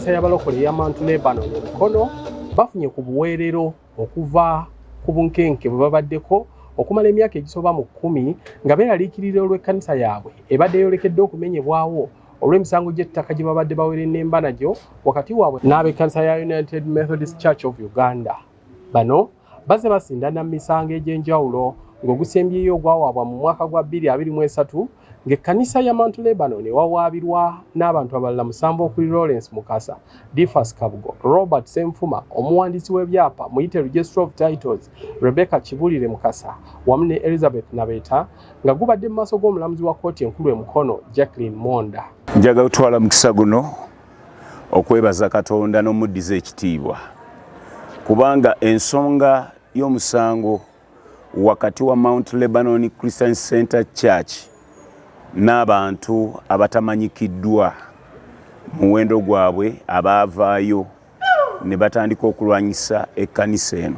ekkanisa y'abalokole ya Mount Lebanon Mukono bafunye ku buweerero okuva ku bunkenke bwe babaddeko okumala emyaka egisoba mu 10 nga beeraliikirira olw'ekkanisa yaabwe ebadde yolekedde okumenyebwawo olw'emisango gy'ettaka gye babadde bawera ennemba nagyo wakati waabwe n'ab'ekkanisa ya United Methodist Church of Uganda. Bano bazze basindana mu misango egy'enjawulo ng'ogusembyeyo ogwawaabwa mu mwaka gwa 2023 ng'ekkanisa ya Mount Lebanon ewawaabirwa n'abantu abalala 7 okuli Lawrence Mukasa, Difas Kabugo, Robert Semfuma, omuwandiisi w'ebyapa muyite Register of Titles, Rebecca Kibulire Mukasa wamu ne Elizabeth Nabeta nga gubadde mu maaso g'omulamuzi wa kkooti enkulu e Mukono Jacqueline Monda. Njaga kutwala mukisa guno okwebaza Katonda n'omuddiza ekitiibwa kubanga ensonga y'omusango wakati wa Mount Lebanon Christian Center Church n'abantu abatamanyikiddwa muwendo gwabwe abaavaayo ne batandika okulwanyisa ekkanisa eno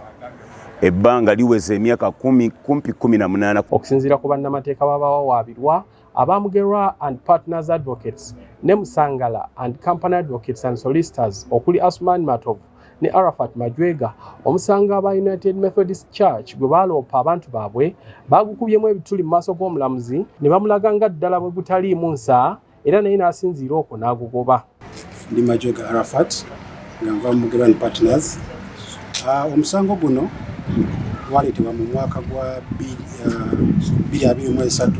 ebbanga liweze emyaka 18 okusinziira ku bannamateeka babawawaabirwa abamugerwa and Partners Advocates ne Musangala and Company Advocates and Solicitors okuli Asman Matov ne Arafat Majwega omusanga aba United Methodist Church gwe baloopa abantu baabwe bagukubyemu ebituli mu maaso g'omulamuzi ne bamulaga nga ddala bwe gutaliimu nsa era naye n'asinziira okwo n'agugoba. Ndi Majwega Arafat nga nva mugerwa and Partners. Omusango guno gwaleetebwa mu mwaka gwa 2023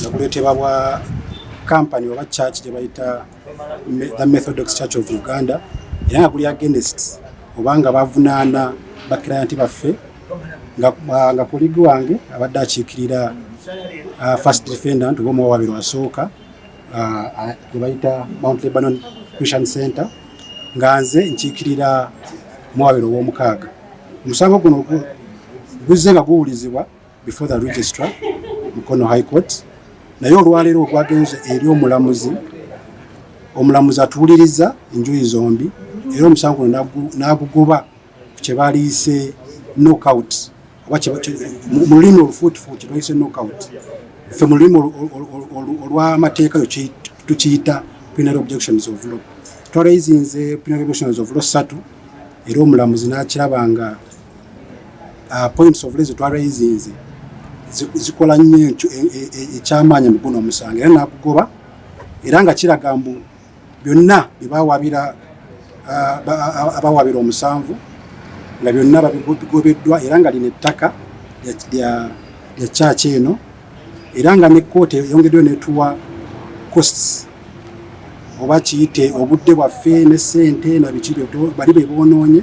nga guleetebwa bwa company oba church gye bayita the Methodist Church of Uganda era nga guli against obanga bavunaana bakirayanti baffe nga koligi wange abadde akiikirira first defendant oba omuwawaabirwa wasooka gye bayita Mount Lebanon Christian Center nga nze nkiikirira omuwawaabirwa ow'omukaaga. Omusango guno guzze nga guwulizibwa before the registrar Mukono High Court naye olwaleero ogwagenze eri omulamuzi atuwuliriza enjuyi zombi era omusango n'agugoba ku kye baliise knockout oba mu lulimi olufuutifuuti baliise knockout. Ffe mu lulimi olw'amateeka tukiyita plenary objections of law. Twarayizinze plenary objections of law 3 era omulamuzi n'akiraba nga points of law ze twarayizinze zikola nnyo ekyamaanyi mu guno omusango era n'agugoba era nga kiraga mbu byonna bye bawaabira abawaabira omusanvu nga byonna babigobeddwa era nga lino ettaka lya church eno era nga ne kkooti eyongeddeyo netuwa costs oba kiyite obudde bwaffe ne ssente na biki bali be boonoonye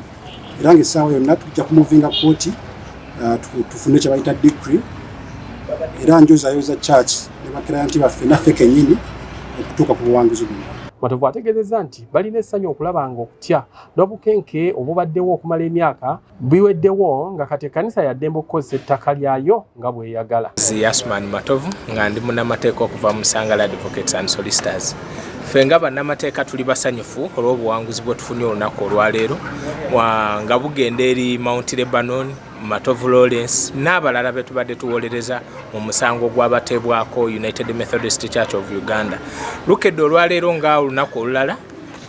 era nga essaawa yonna tujja kumuvinga kkooti tufune kye bayita decree era njozayoza church ne bakirayanti baffe naffe kennyini okutuuka ku buwanguzi buno. Matovu ategeezezza nti balina essanyu okulaba nga okutya n'obukenke obubaddewo okumala emyaka biweddewo nga kati ekkanisa yaddembe okukozesa ettaka lyayo nga bweyagala. Asman Matovu nga ndi munnamateeka okuva mu Musangala Advocates and Solicitors. Ffe nga bannamateeka tuli basanyufu olw'obuwanguzi bwe tufunye olunaku olwaleero nga bugenda eri Mount Lebanon, Matovu Lawrence n'abalala be tubadde tuwolereza mu musango gw'abateebwako United Methodist Church of Uganda. Lukedde olwaleero nga olunaku olulala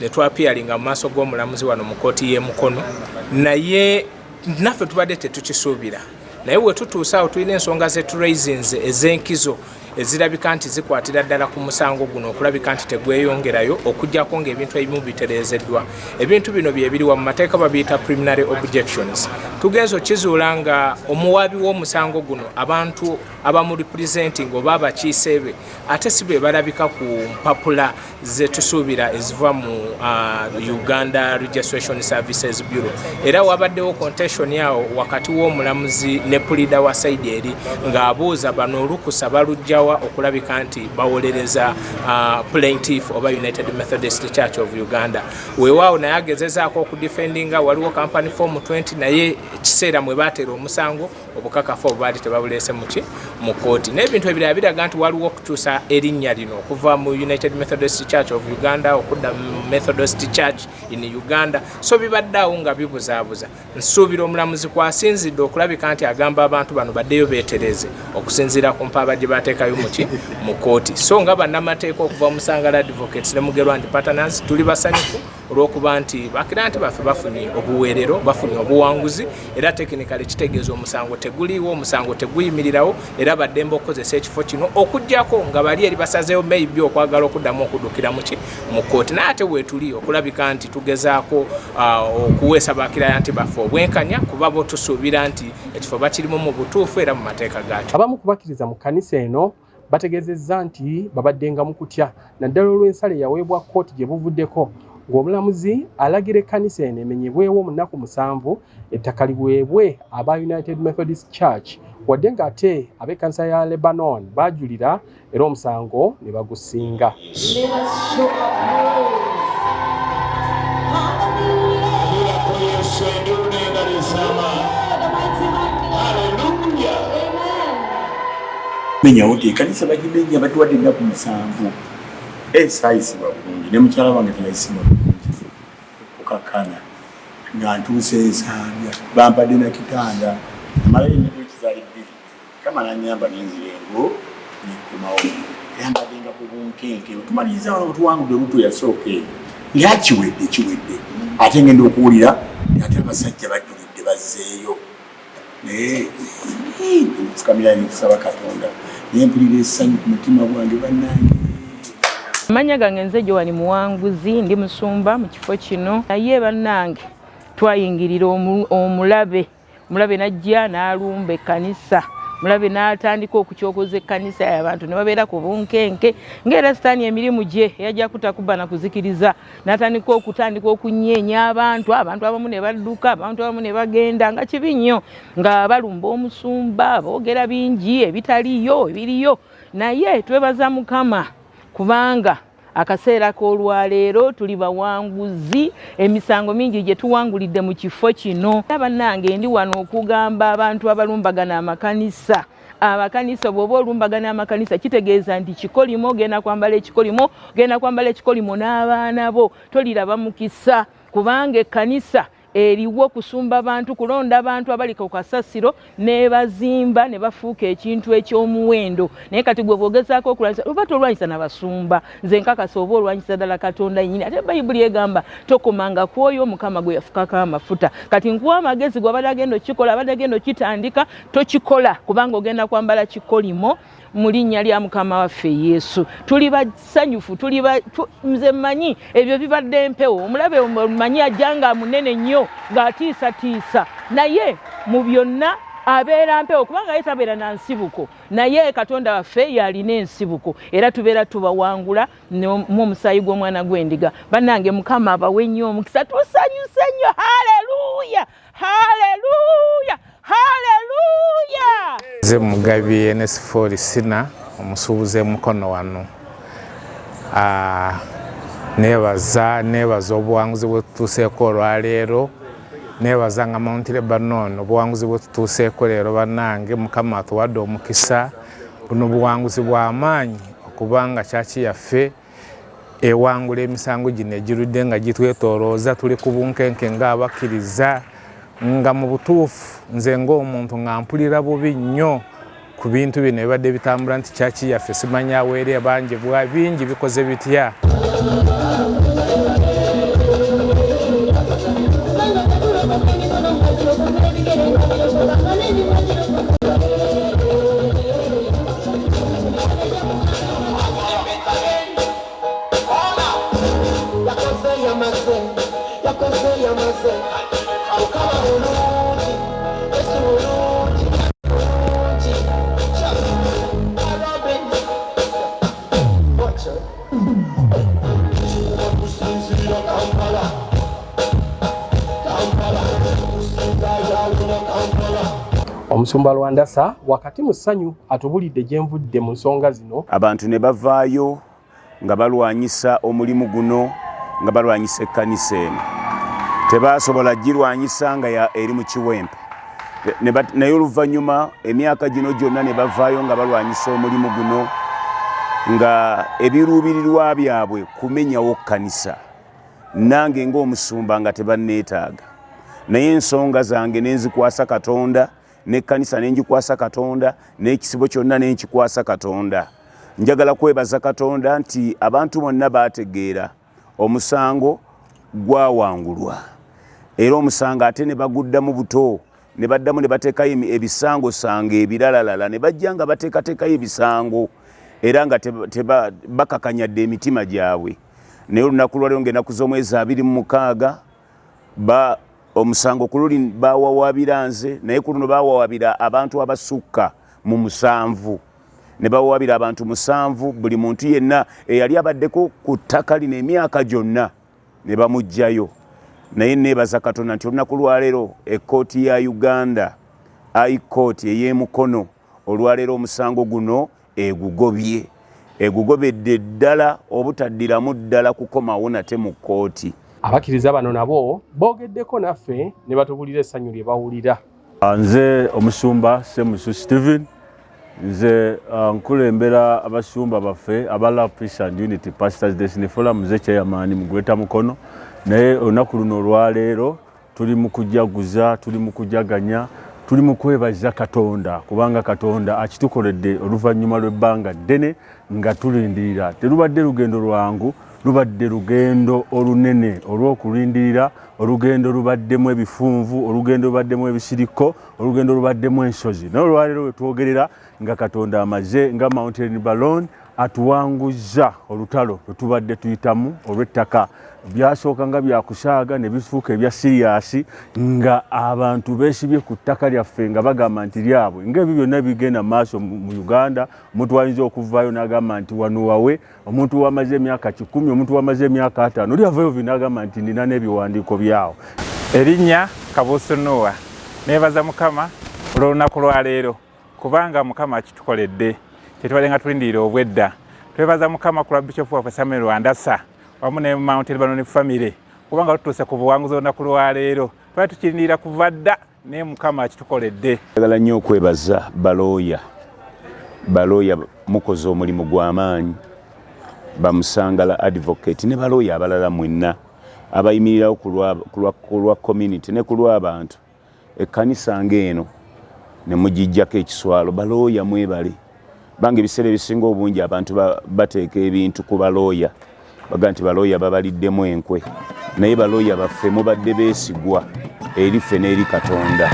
ne twapiyalinga mu maaso g'omulamuzi wano mu kkooti y'e Mukono naye naffe tubadde tetukisuubira naye bwe tutuusa awo tulina ensonga ze turaisinze ez'enkizo ezirabika nti zikwatira ddala ku musango guno okulabika nti tegweyongerayo okujjako ng'ebintu ebimu bitereezeddwa. Ebintu bino bye biriwa mu mateeka babiyita preliminary objections. Tugenza okizuula nga omuwaabi w'omusango guno abantu abamu representing oba abakiise be ate si be balabika ku mpapula ze tusuubira eziva mu Uganda Registration Services Bureau era wabaddewo contention yawo wakati w'omulamuzi ne pulida wa saidi eri ng'abuuza bano olukusa balujjawa okulabika nti bawolereza plaintiff oba United Methodist Church of Uganda. Weewaawo naye agezezaako okudefendinga waliwo company form 20 naye ekiseera mwe baatera omusango obukakafu obubaali tebabuleese mu kkooti n'ebintu ebirala biraga nti waliwo okukyusa erinnya lino okuva mu United Methodist Church of Uganda okudda mu Methodist Church in Uganda so bibaddeawo nga bibuzaabuza. Nsuubira omulamuzi kwasinzidde okulabika nti agamba abantu bano baddeyo beetereze okusinziira ku mpaaba gye baateekayo mu kkooti. So nga bannamateeka okuva mu Musangala Advocates ne Mugerwa and Partners tuli basanyufu olw'okuba nti bakiraanti baffe bafunye obuweerero bafunye obuwanguzi era tekinikali kitegeeza omusango teguliiwo omusango teguyimirirawo era baddembe okukozesa ekifo kino okuggyako nga bali eri basazeewo maybe okwagala okuddamu okuddukira mu kooti naye ate weetuli okulabika nti tugezaako okuweesa bakiraanti baffe obwenkanya kuba bo tusuubira nti ekifo bakirimu mu butuufu era mu mateeka gaakyo. Abamu kubakkiriza mu kkanisa eno bategeezezza nti babaddenga mu kutya naddala olw'ensala yaweebwa kkooti gye buvuddeko ng'omulamuzi alagira ekkanisa eno emenyebwewo mu nnaku 7 ettaka liweebwe aba United Methodist Church wadde ng'ate ab'ekkanisa ya Lebanon baajulira era omusango ne bagusinga. Menya wote kanisa bagimenya batuwadde ennaku 7 saayisibwa bulungi ne mukyala wange teyayisibwa bulungi okukakana nga ntuuse ensambya bampadde na kitanda amalayo ennaku ekizaali 2 kama nanyamba n'enzirengo nekumawo yambadde nga ku bunkenke otumaliriza wano otuwangudde olutu yasooke nga kiwedde ate ngenda okuwulira ate abasajja bajulidde bazzeeyo naye fukamira kusaba Katonda nempulira essanyu ku mutima gwange bannange. Amanya gange nze Joani Muwanguzi ndi musumba mu kifo kino naye bannange twayingirira omulabe najja n'alumba ekkanisa mulabe n'atandika okukyokoza ekkanisa y'abantu ne babeera ku bunkenke ng'era sitaani emirimu gye yajja kutakuba na kuzikiriza n'atandika okunyeenya abantu abamu ne badduka abantu abamu ne bagenda nga kibi nnyo nga balumba omusumba boogera bingi ebitaliyo ebiriyo naye twebaza Mukama kubanga akaseera k'olwaleero tuli bawanguzi emisango mingi gye tuwangulidde mu kifo kino. Bannange ndi wano okugamba abantu abalumbagana amakanisa abakanisa bw'oba olumbagana amakanisa kitegeeza nti kikolimo genda kwambala ekikolimo n'abaana bo toliraba mukisa kubanga ekkanisa eriwo kusumba abantu kulonda abantu abali ku kasasiro ne bazimba ne bafuuka ekintu ekyomuwendo naye kati gwe bwogezaako okulwanyisa oba tolwanyisa n'abasumba nze nkakasa oba olwanyisa ddala Katonda yennyini ate Bayibuli egamba tokomanga ku oyo Mukama gwe yafukako amafuta kati nkuwa amagezi gwe abadde agenda okikola abadde agenda okitandika tokikola kubanga ogenda kwambala kikolimo mu linnya lya Mukama waffe Yesu. Tuli basanyufu nze mmanyi ebyo bibadde mpewo omulabe omanyi ajjanga munene nnyo ng'atiisatiisa naye mu byonna abeera mpewo kubanga ye tabeera na nsibuko naye Katonda waffe yalina ensibuko era tubeera tubawangula mu omusaayi gw'omwana gw'endiga. Bannange Mukama abawe nnyo omukisa tusanyuse nnyo. Haleluya haleluya haleluya. Nze Mugabi NS4 Sina omusuubuze mukono wano nebaza obuwanguzi bwe tutuuseeko olwaleero nebaza nga Mount Lebanon obuwanguzi bwe tutuuseeko leero bannange Mukama atuwadde omukisa buno buwanguzi bw'amaanyi okubanga kyaki yaffe ewangula emisango gino egirudde nga gitwetolooza tuli ku bunkenke ng'abakkiriza nga mu butuufu nze ng'omuntu nga mpulira bubi nnyo ku bintu bino ebibadde bitambula nti kyaki yaffe simanya aweere bangi bwa bingi bikoze bitya. Omusumba Lwandasa wakati mu ssanyu atubulidde gye nvudde mu nsonga zino. Abantu ne bavaayo nga balwanyisa omulimu guno nga balwanyisa ekkanisa eno tebasobola girwanyisa nga eri mu kiwempe naye oluvannyuma emyaka gino gyonna ne bavaayo nga balwanyisa omulimu guno nga ebiruubirirwa byabwe kumenyawo kkanisa nange ng'omusumba nga tebanneetaaga naye ensonga zange nenzikwasa Katonda n'ekkanisa nengikwasa Katonda n'ekisibo kyonna nenkikwasa Katonda. Njagala kwebaza Katonda nti abantu bonna baategeera omusango gwawangulwa era omusango ate ne baguddamu buto ne baddamu ne bateekayo ebisango sanga ebiralalala ne bajja nga bateekateekayo ebisango era nga bakakanyadde emitima gyabwe naye olunaku lwaleero ng'ennaku z'omwezi 26 omusango ku luli bawawabira nze naye ku luno bawawabira abantu abasukka mu 7 ne bawawabira abantu 7 buli muntu yenna eyali abaddeko ku ttaka lino emyaka gyonna ne bamugjayo naye neebaza Katonda nti olunaku lwaleero ekkooti ya Uganda High Court ey'emukono olwaleero omusango guno egugobedde ddala obutaddiramu ddala kukomawo nate mu kkooti. Abakkiriza bano nabo boogeddeko naffe ne batubulira essanyu lye bawulira. Nze omusumba Semusu Stephen, nze nkulembera abasumba baffe aba Peace and Unity Pastors Destiny Forum, nze chairman mu Greater Mukono. Naye olunaku luno olwaleero tuli mu kujaguza, tuli mu kujaganya, tuli mu kwebaza Katonda kubanga Katonda akitukoledde oluvannyuma lw'ebbanga ddene nga tulindirira. Terubadde lugendo lwangu, lubadde lugendo olunene olw'okulindirira, olugendo lubaddemu ebifunvu, olugendo lubaddemu ebisiriko, olugendo lubaddemu ensozi. Naye olwaleero we twogerera nga Katonda amaze nga Mountain Balloon atuwanguza olutalo lwe tubadde tuyitamu olw'ettaka. Byasooka nga byakusaaga ne bifuuka ebya siriyaasi nga abantu beesibye ku ttaka lyaffe nga bagamba nti lyabwe. Ng'ebyo byonna bigenda maaso mu Uganda, omuntu wayinza okuvaayo n'agamba nti wano wawe, omuntu wamaze emyaka 10, omuntu wamaze emyaka 5, oli avaayo n'agamba nti nina n'ebiwandiiko byawo. Erinnya Kabuusu Noah. Neebaza Mukama olw'olunaku lwaleero kubanga Mukama akitukoledde kyetubadde nga tulindirira obwedda. Twebaza Mukama ku lwa Bishop waffe Samuel Wandasa wamu ne Mountain Balloon family kubanga tutuuse ku buwanguzi olunaku lwaleero. Twali tukirindirira kuva dda naye Mukama akitukoledde. Njagala nnyo okwebaza balooya mukoze omulimu gw'amaanyi, bamusangala advocate ne balooya abalala mwenna abayimirirawo ku lwa community ne ku lw'abantu. Ekkanisa ng'eno ne mugijjako ekiswalo, balooya mwebale. Bange ebiseera ebisinga obungi abantu bateeka ebintu ku balooya baga nti balooya babaliddemu enkwe, naye balooya baffe mubadde beesigwa eri ffe n'eri Katonda.